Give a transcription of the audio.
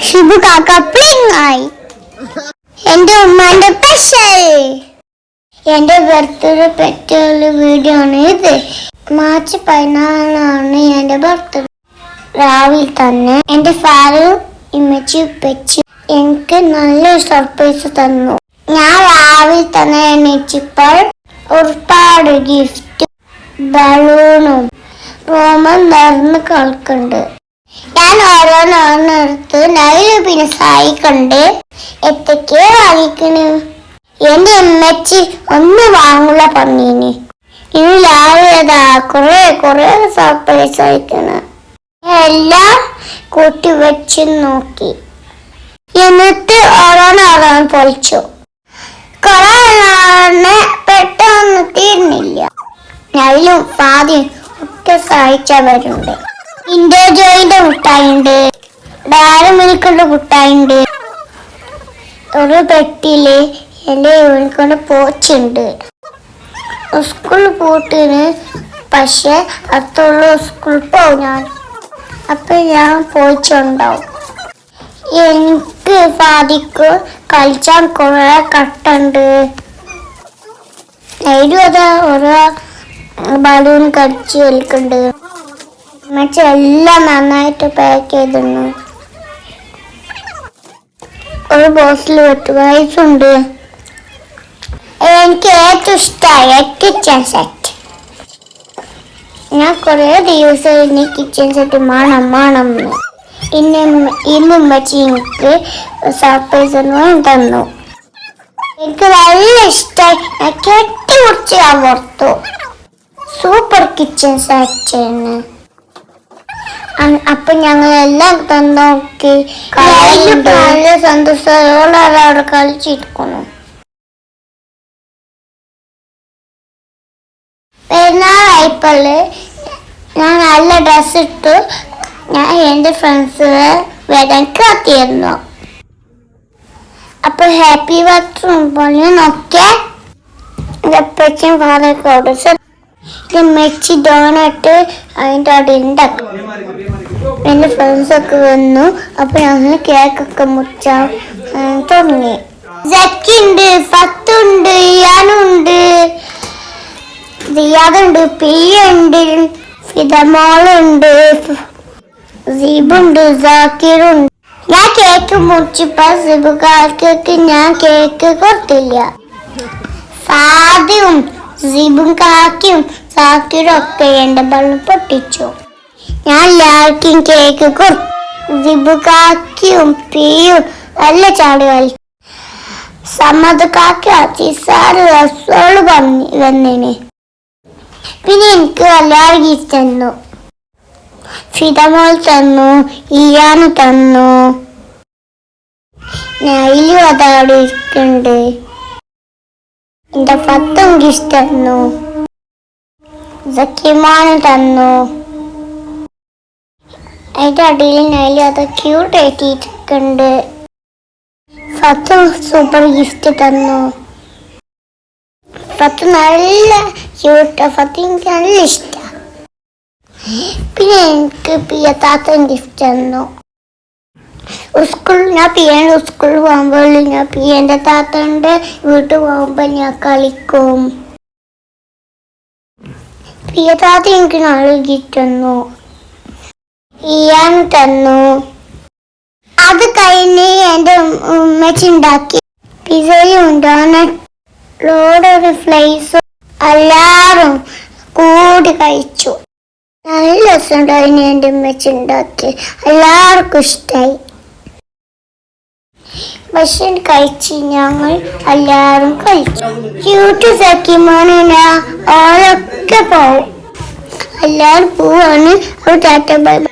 ഷിബു കാക്ക പ്ലിങ്ങായി. എന്റെ ഉമ്മാന്റെ സ്പെഷ്യൽ എന്റെ ബർത്ത്ഡേ പറ്റിയുള്ള വീഡിയോ ആണ് ഇത്. മാർച്ച് 14 എന്റെ ബർത്ത്ഡേ. രാവിലെ തന്നെ എന്റെ ഫാദർ ഇമ്മച്ചി ഉപ്പച്ചി എനിക്ക് നല്ലൊരു സർപ്രൈസ് തന്നു. ഞാൻ രാവിലെ തന്നെ എണീച്ചപ്പോൾ ഒരുപാട് ഗിഫ്റ്റ് ബലൂണും റോമൻ നിറഞ്ഞ് കളിക്കുന്നുണ്ട്. ഞാൻ ഓരോന്നോന്നെടുത്ത് നൈല് പിന്നെ സായി കണ്ട് എത്തൊക്കെ വാങ്ങിക്കണ്. എന്റെ അമ്മച്ചി ഒന്ന് വാങ്ങുള്ള പറഞ്ഞിന്. ഇനി രാവിലെ കുറെ സർപ്രൈസ് അയക്കണ എല്ലാം കൂട്ടി വെച്ച് നോക്കി. എന്നിട്ട് ഓരോന്ന് പൊളിച്ചു. കുറെ പെട്ടെന്ന് തീർന്നില്ല. നൈലും പാതിയും ഒക്കെ സഹായിച്ചവരുണ്ട്. Indoor ജോയിന്റെ മുട്ടായിണ്ട്, diary മിൽക്കിന്റെ മുട്ടായിണ്ട്. ഒരു പെട്ടിയില് എന്റെ യൂണിക്കോണ്ട് പോച്ചുണ്ട്. സ്കൂൾ പൂട്ടിന് പക്ഷെ അടുത്തുള്ള സ്കൂളിൽ പോകും ഞാൻ. അപ്പൊ ഞാൻ പോയിട്ടുണ്ടാവും. എനിക്ക് ഫാദിക്ക് കളിച്ചാൻ കുറെ കട്ടുണ്ട്. നൈലും അതാ ഓരോ ബലൂൺ കടിച്ച് കളിക്കുന്നുണ്ട്. മറ്റേ എല്ലാം നന്നായിട്ട് പാക്ക് ചെയ്തിരുന്നു. ഒരു ബോക്സിൽ വെട്ടുകായുണ്ട്. എനിക്ക് ഏറ്റവും ഇഷ്ടമായ കിച്ചൺ സെറ്റ്. ഞാൻ കുറെ ദിവസം ഇനി കിച്ചൺ സെറ്റ് വേണം ഇന്ന് മച്ചി എനിക്ക് സർപ്രൈസ് തന്നു. എനിക്ക് നല്ല ഇഷ്ടമായി. ഞാൻ കെട്ടിമുറിച്ച് ഞാൻ പുറത്തു. സൂപ്പർ കിച്ചൺ സെറ്റാണ്. അപ്പൊ ഞങ്ങളെല്ലാം തന്നോക്കി നല്ല സന്തോഷത്തോടെ അവിടെ കളിച്ചിരിക്കുന്നു. പെരുന്നാളായപ്പോള് ഞാൻ നല്ല ഡ്രസ് ഇട്ടു. ഞാൻ എന്റെ ഫ്രണ്ട്സ് വരാൻ കാത്തിരുന്നു. അപ്പൊ ഹാപ്പി ബർത്ത്ഡേ പോലെ നോക്കിയ എപ്പോഴും ഫാദർ മെച്ചി ഡോണട്ട് അതിൻ്റെ അവിടെ ഉണ്ടാക്കും. എൻ്റെ ഫ്രണ്ട്സൊക്കെ വന്നു. അപ്പൊ ഞങ്ങൾ കേക്കൊക്കെ മുറിച്ചാൻ തുടങ്ങി. ജക്കിണ്ട്, ഫത്തുണ്ട്, ഇയാനുണ്ട്, റിയാദുണ്ട്, പിയുണ്ട്, ഫിദമോളുണ്ട്, സീബുണ്ട്, സാക്കിറുണ്ട്. ഞാൻ കേക്ക് മുറിച്ചപ്പോ സിബുകാർക്ക് ഞാൻ കേക്ക് കൊടുത്തില്ല. ഫാദിയും സിബും കാക്കിയും സാക്കിറും ഒക്കെ എന്റെ ബലൂൺ പൊട്ടിച്ചു. ഞാൻ എല്ലാവർക്കും കേക്ക് കൊടുത്തു. സിബു കാക്കിയും പിയും നല്ല ചാടി കളിച്ചു. സമദ് കാക്കി അച്ചിസാറ് റസോള് വന്നിന്. പിന്നെ എനിക്ക് എല്ലാവരും ഗിഫ്റ്റ് തന്നു. ഫിദമോൾ തന്നു, ഇയാന് തന്നു, നൈലും അതവിടെ ഇരിക്കുന്നുണ്ട്. എന്റെ ഫത്തും ഗിഫ്റ്റ് തന്നു, സക്കിമാന് തന്നു. അതിന്റെ അടിയിൽ നൈലും അത് ക്യൂട്ട് ആയിട്ടിരിക്കുന്നുണ്ട്. ഫത്തും സൂപ്പർ ഗിഫ്റ്റ് തന്നു. ഫത്ത് നല്ല ക്യൂട്ട്. ഫത്ത് എനിക്ക് നല്ല ഇഷ്ടമാണ്. പിന്നെ എനിക്ക് പിയത്താത്തൻ ഗിഫ്റ്റ് തന്നു. ഞാൻ പിയന്റെ സ്കൂളിൽ പോകുമ്പോൾ ഞാൻ പിയന്റെ താത്തന്റെ വീട്ടിൽ പോകുമ്പോൾ ഞാൻ കളിക്കും. പിയ താത്ത എനിക്ക് നല്ല ഗിഫ്റ്റ് തന്നു. ഇയാൻ തന്നു. അത് കഴിഞ്ഞ് എന്റെ ഉമ്മച്ചി ഉണ്ടാക്കി പിസയും ഡോണറ്റ് ഫ്ലൈസും എല്ലാരും കൂടി കഴിച്ചു. നല്ല രസമുണ്ടായിരുന്നു. എൻ്റെ ഉമ്മച്ചി ഉണ്ടാക്കി എല്ലാവർക്കും ഇഷ്ടമായി. പക്ഷെ കഴിച്ച് ഞങ്ങൾ എല്ലാവരും കഴിച്ചു. ക്യൂട്ട് സക്കിമാന ഓരൊക്കെ പോവും. എല്ലാവരും പോവാണ്. Tata bye bye.